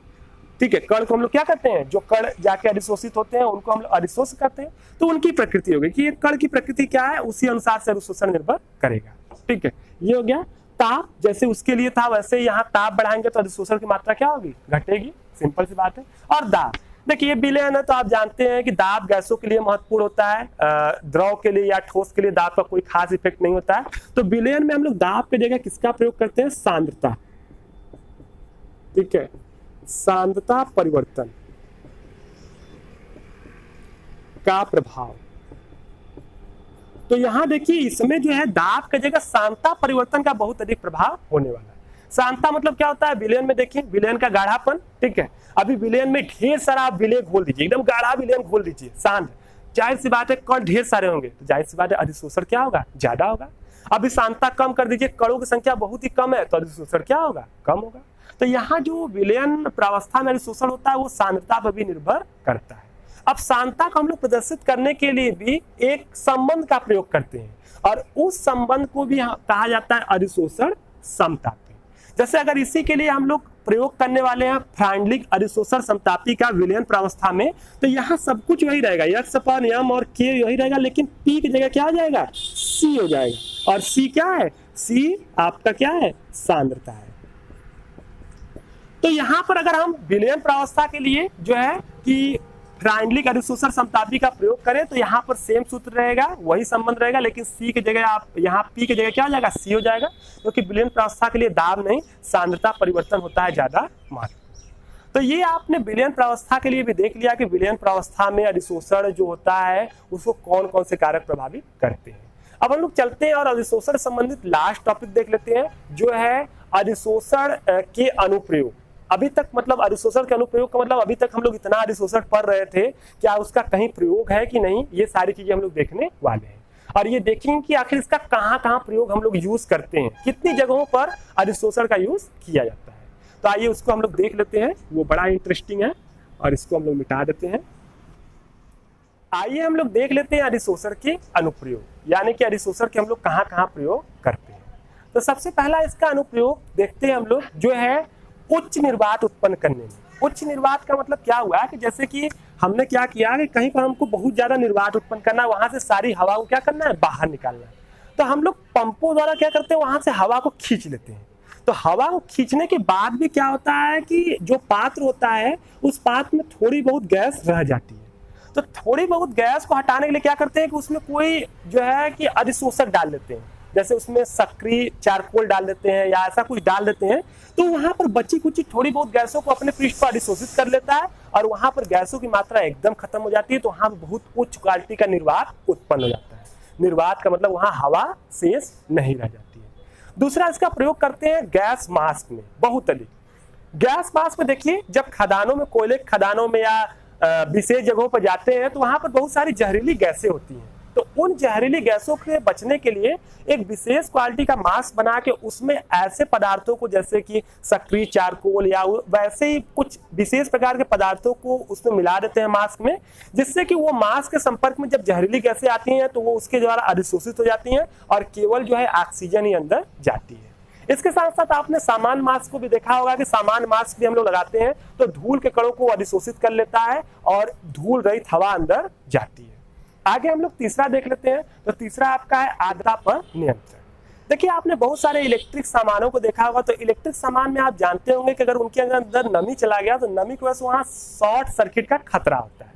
Speaker 1: ठीक है। कण को हम लोग क्या करते हैं, जो कण जाके अधिशोषित होते हैं उनको हम लोग अधिशोष करते हैं, तो उनकी प्रकृति होगी कि कण की प्रकृति क्या है, उसी अनुसार से अधिशोषण निर्भर करेगा, ठीक है। ये हो गया। ताप, जैसे उसके लिए था वैसे यहाँ ताप बढ़ाएंगे तो अधिशोषण की मात्रा क्या होगी, घटेगी, सिंपल सी बात है। और दाब, देखिए विलयन है तो आप जानते हैं कि दाब गैसों के लिए महत्वपूर्ण होता है, द्रव के लिए या ठोस के लिए दाब का कोई खास इफेक्ट नहीं होता है। तो विलयन में हम लोग दाब की जगह किसका प्रयोग करते हैं? सांद्रता, ठीक है, सांद्रता परिवर्तन का प्रभाव। तो यहां देखिए इसमें जो है दाब की जगह सांद्रता परिवर्तन का बहुत अधिक प्रभाव होने वाला है। सांद्रता मतलब क्या होता है? विलयन में देखिए विलयन का गाढ़ापन, ठीक है, अभी विलयन में ढेर सारा आप विलय घोल दीजिए, एकदम गाढ़ा विलयन घोल दीजिए सांद्र, जाहिर सी बात है कण ढेर सारे होंगे तो जाहिर सी बात है अधिशोषण क्या होगा? ज्यादा होगा। अभी सांद्रता कम कर दीजिए, कणों की संख्या बहुत ही कम है तो अधिशोषण क्या होगा? कम होगा। तो यहाँ जो विलयन प्रावस्था में अधिशोषण होता है वो सांद्रता पर भी निर्भर करता है। अब सांद्रता को हम लोग प्रदर्शित करने के लिए भी एक संबंध का प्रयोग करते हैं और उस संबंध को भी कहा जाता है अधिशोषण समतापी। जैसे अगर इसी के लिए हम लोग प्रयोग करने वाले हैं फ्रांडलिक अधिशोषण समतापी का विलयन प्रावस्था में, तो यहाँ सब कुछ वही रहेगा, यक्स अपान यम और के वही रहेगा, लेकिन पी की जगह क्या हो जाएगा? सी हो जाएगा। और सी क्या है? सी आपका क्या है? सांद्रता है। तो यहाँ पर अगर हम विलयन प्रावस्था के लिए जो है कि फ्रांडलिक अधिशोषण समतापी का प्रयोग करें तो यहाँ पर सेम सूत्र रहेगा, वही संबंध रहेगा, लेकिन सी की जगह आप यहाँ पी की जगह क्या हो जाएगा? सी हो जाएगा, क्योंकि विलयन प्रावस्था के लिए दाब नहीं सांद्रता परिवर्तन होता है ज्यादा महत्व। तो ये आपने विलयन प्रावस्था के लिए भी देख लिया कि विलयन प्रावस्था में अधिशोषण जो होता है उसको कौन कौन से कारक प्रभावित करते हैं। अब हम लोग चलते हैं और अधिशोषण संबंधित लास्ट टॉपिक देख लेते हैं जो है अधिशोषण के अनुप्रयोग। अभी तक मतलब अधिशोषण के अनुप्रयोग का मतलब अभी तक हम लोग इतना अधिशोषण पढ़ रहे थे, क्या उसका कहीं प्रयोग है कि नहीं, ये सारी चीजें हम लोग देखने वाले हैं और ये देखेंगे कि आखिर इसका कहाँ कहाँ प्रयोग हम लोग यूज करते हैं, कितनी जगहों पर अधिशोषण का यूज किया जाता है। तो आइए उसको हम लोग देख लेते हैं, वो बड़ा इंटरेस्टिंग है और इसको हम लोग मिटा देते हैं। आइए हम लोग देख लेते हैं अधिशोषण के अनुप्रयोग, यानी कि अधिशोषण के हम लोग कहाँ कहाँ प्रयोग करते हैं। तो सबसे पहला इसका अनुप्रयोग देखते हैं हम लोग जो है उच्च निर्वात उत्पन्न करने में। उच्च निर्वात का मतलब क्या हुआ कि जैसे कि हमने क्या किया कि कहीं पर हमको बहुत ज्यादा निर्वात उत्पन्न करना है, वहां से सारी हवा को क्या करना है? बाहर निकालना है। तो हम लोग पंपों द्वारा क्या करते हैं? वहां से हवा को खींच लेते हैं। तो हवा को खींचने के बाद भी क्या होता है कि जो पात्र होता है उस पात्र में थोड़ी बहुत गैस रह जाती है। तो थोड़ी बहुत गैस को हटाने के लिए क्या करते हैं कि उसमें कोई जो है कि अधिशोषक डाल देते हैं, जैसे उसमें सक्रिय चारकोल डाल देते हैं या ऐसा कुछ डाल देते हैं, तो वहां पर बची कुछ थोड़ी बहुत गैसों को अपने पृष्ठ पर अधिशोषित कर लेता है और वहां पर गैसों की मात्रा एकदम खत्म हो जाती है। तो वहां बहुत उच्च क्वालिटी का निर्वात उत्पन्न हो जाता है। निर्वात का मतलब वहां हवा शेष नहीं रह जाती है। दूसरा इसका प्रयोग करते हैं गैस मास्क में, बहुत अधिक गैस मास्क में। देखिए जब खदानों में, कोयले खदानों में या विशेष जगहों पर जाते हैं तो वहां पर बहुत सारी जहरीली गैसें होती हैं। तो उन जहरीली गैसों के बचने के लिए एक विशेष क्वालिटी का मास्क बना के उसमें ऐसे पदार्थों को जैसे कि सक्रिय चारकोल या वैसे ही कुछ विशेष प्रकार के पदार्थों को उसमें मिला देते हैं मास्क में, जिससे कि वो मास्क के संपर्क में जब जहरीली गैसें आती हैं तो वो उसके द्वारा अधिशोषित हो जाती हैं और केवल जो है ऑक्सीजन ही अंदर जाती है। इसके साथ साथ आपने सामान्य मास्क को भी देखा होगा कि सामान्य मास्क भी हम लोग लगाते हैं तो धूल के कणों को अधिशोषित कर लेता है और धूल रहित हवा अंदर जाती है। आगे हम लोग तीसरा देख लेते हैं। तो तीसरा आपका है आर्द्रता पर नियंत्रण। देखिए आपने बहुत सारे इलेक्ट्रिक सामानों को देखा होगा, तो इलेक्ट्रिक सामान में आप जानते होंगे कि अगर उनके अंदर नमी चला गया तो नमी की वजह से वहां शॉर्ट सर्किट का खतरा होता है।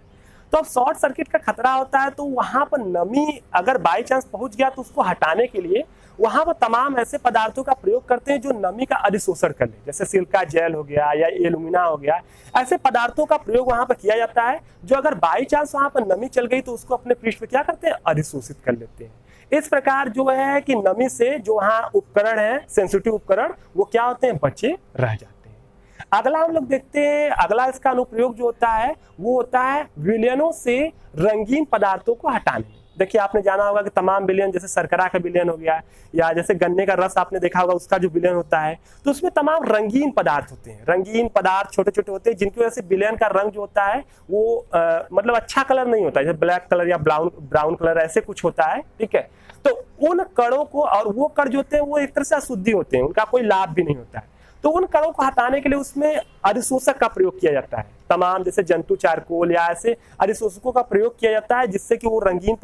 Speaker 1: तो अब शॉर्ट सर्किट का खतरा होता है तो वहां पर नमी अगर बाई चांस पहुंच गया तो उसको हटाने के लिए वहां पर तमाम ऐसे पदार्थों का प्रयोग करते हैं जो नमी का अधिशोषण कर ले, जैसे सिलिका जेल हो गया या एल्यूमिना हो गया। ऐसे पदार्थों का प्रयोग वहां पर किया जाता है जो अगर बाई चांस वहां पर नमी चल गई तो उसको अपने पृष्ठ पे क्या करते हैं? अधिशोषित कर लेते हैं। इस प्रकार जो है कि नमी से जो वहां उपकरण है, सेंसिटिव उपकरण, वो क्या होते हैं? बचे रह जाते हैं। अगला हम लोग देखते हैं, अगला इसका अनुप्रयोग जो होता है वो होता है विलयनों से रंगीन पदार्थों को हटाने में। देखिए आपने जाना होगा कि तमाम विलयन, जैसे शर्करा का विलयन हो गया या जैसे गन्ने का रस आपने देखा होगा उसका जो विलयन होता है, तो उसमें तमाम रंगीन पदार्थ होते हैं। रंगीन पदार्थ छोटे छोटे होते हैं जिनकी वजह से विलयन का रंग जो होता है वो मतलब अच्छा कलर नहीं होता है, जैसे ब्लैक कलर या ब्राउन कलर ऐसे कुछ होता है, ठीक है। तो उन कणों को, और वो कण जो होते हैं वो एक तरह से अशुद्धि होते हैं, उनका कोई लाभ भी नहीं होता है। तो उन कणों को हटाने के लिए उसमें अधिशोषक का प्रयोग किया जाता है। तमाम जैसे जंतु चारकोल या ऐसे अधिशोषकों का प्रयोग किया जाता है जिससे कि वो रंगीन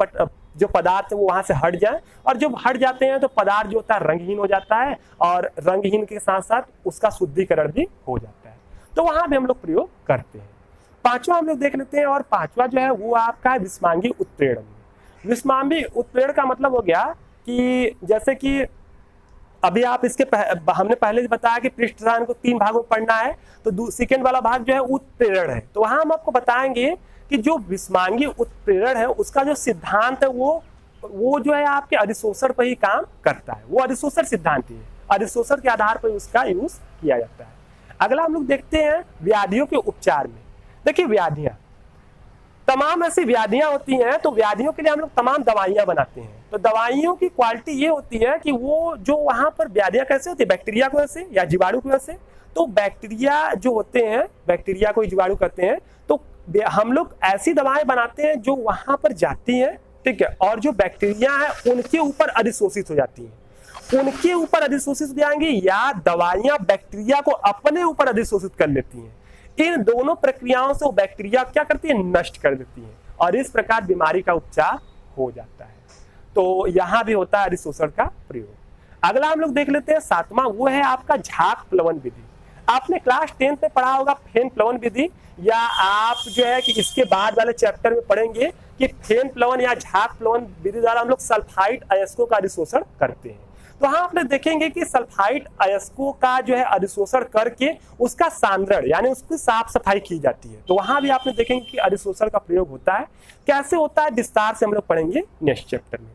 Speaker 1: जो पदार्थ है वो वहां से हट जाए, और जब हट जाते हैं तो पदार्थ जो होता है रंगहीन हो जाता है और रंगहीन के साथ साथ उसका शुद्धिकरण भी हो जाता है। तो वहां भी हम लोग प्रयोग करते हैं। पांचवा हम लोग देख लेते हैं, और पांचवा जो है वो आपका है विस्मांगी उत्प्रेरण। विस्मांगी उत्प्रेरण का मतलब हो गया कि जैसे कि अभी आप इसके हमने पहले ही बताया कि पृष्ठ रसायन को 3 भागों में पढ़ना है, तो सेकेंड वाला भाग जो है उत्प्रेरण है। तो वहां हम आपको बताएंगे कि जो विस्मांगी उत्प्रेरण है उसका जो सिद्धांत है वो जो है आपके अधिशोषण पर ही काम करता है, वो अधिशोषण सिद्धांत ही है, अधिशोषण के आधार पर उसका यूज किया जाता है। अगला हम लोग देखते हैं व्याधियों के उपचार में। देखिए व्याधियां, तमाम ऐसी व्याधियां होती हैं, तो व्याधियों के लिए हम लोग तमाम दवाइयां बनाते हैं। तो दवाइयों की क्वालिटी ये होती है कि वो जो वहां पर व्याधियां कैसे होती है, बैक्टीरिया की वजह से या जीवाणु की वजह से। तो बैक्टीरिया जो होते हैं, बैक्टीरिया को जीवाणु कहते हैं, तो हम लोग ऐसी दवाएं बनाते हैं जो वहां पर जाती हैं, ठीक है, और जो बैक्टीरिया है उनके ऊपर अधिशोषित हो जाती है, उनके ऊपर अधिशोषित हो जाएंगी, या दवाइयां बैक्टीरिया को अपने ऊपर अधिशोषित कर लेती हैं। इन दोनों प्रक्रियाओं से वो बैक्टीरिया क्या करती है, नष्ट कर देती है, और इस प्रकार बीमारी का उपचार हो जाता है। तो यहां भी होता है अधिशोषण का प्रयोग। अगला हम लोग देख लेते हैं सातवां, वो है आपका झाग प्लवन विधि। आपने क्लास 10 में पढ़ा होगा फेन प्लवन विधि, या आप जो है कि इसके बाद वाले चैप्टर में पढ़ेंगे कि फेन प्लवन या झाग प्लवन विधि द्वारा हम लोग सल्फाइड अयस्कों का अधिशोषण करते हैं। तो हाँ, आपने देखेंगे कि सल्फाइड अयस्कों का जो है अधिशोषण करके उसका सांद्रण यानी उसकी साफ सफाई की जाती है। तो वहां भी आपने देखेंगे कि अधिशोषण का प्रयोग होता है। कैसे होता है विस्तार से हम लोग पढ़ेंगे नेक्स्ट चैप्टर में।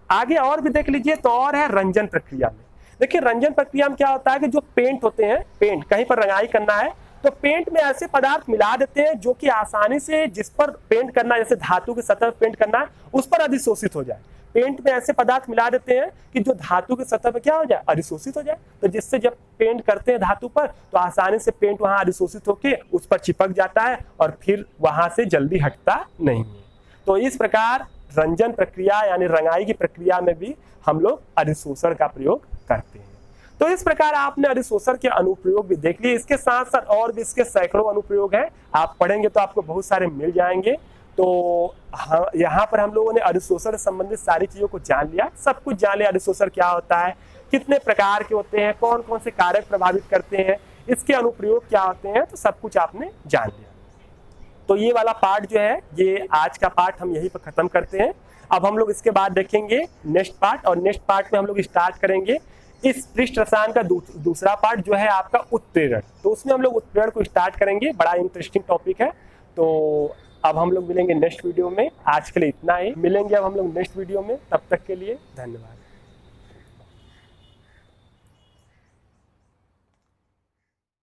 Speaker 1: आगे और भी देख लीजिए, तो और है रंजन प्रक्रिया में। देखिए रंजन प्रक्रिया में क्या होता है कि जो पेंट होते हैं, पेंट कहीं पर रंगाई करना है तो पेंट में ऐसे पदार्थ मिला देते हैं जो कि आसानी से जिस पर पेंट करना है, जैसे धातु की सतह पर पेंट करना है, उस पर अधिशोषित हो जाए। पेंट में ऐसे पदार्थ मिला देते हैं कि जो धातु की सतह पर क्या हो जाए, अधिशोषित हो जाए। तो जिससे जब पेंट करते हैं धातु पर तो आसानी से पेंट वहां अधिशोषित होकर उस पर चिपक जाता है और फिर वहां से जल्दी हटता नहीं है। तो इस प्रकार रंजन प्रक्रिया यानी रंगाई की प्रक्रिया में भी हम लोग अधिशोषण का प्रयोग करते हैं। तो इस प्रकार आपने अधिशोषण के अनुप्रयोग भी देख लिए। इसके साथ साथ और भी इसके सैकड़ों अनुप्रयोग हैं, आप पढ़ेंगे तो आपको बहुत सारे मिल जाएंगे। तो यहाँ पर हम लोगों ने अधिशोषण से संबंधित सारी चीजों को जान लिया, सब कुछ जान लिया। अधिशोषण क्या होता है, कितने प्रकार के होते हैं, कौन कौन से कारक प्रभावित करते हैं, इसके अनुप्रयोग क्या होते हैं, तो सब कुछ आपने जान लिया। तो ये वाला पार्ट जो है, ये आज का पार्ट हम यहीं पर खत्म करते हैं। अब हम लोग इसके बाद देखेंगे नेक्स्ट पार्ट, और नेक्स्ट पार्ट में हम लोग स्टार्ट करेंगे इस पृष्ठ रसायन का दूसरा पार्ट जो है आपका उत्प्रेरण। तो उसमें हम लोग उत्प्रेरण को स्टार्ट करेंगे, बड़ा इंटरेस्टिंग टॉपिक है। तो अब हम लोग मिलेंगे नेक्स्ट वीडियो में। आज के लिए इतना ही, मिलेंगे अब हम लोग नेक्स्ट वीडियो में। तब तक के लिए धन्यवाद।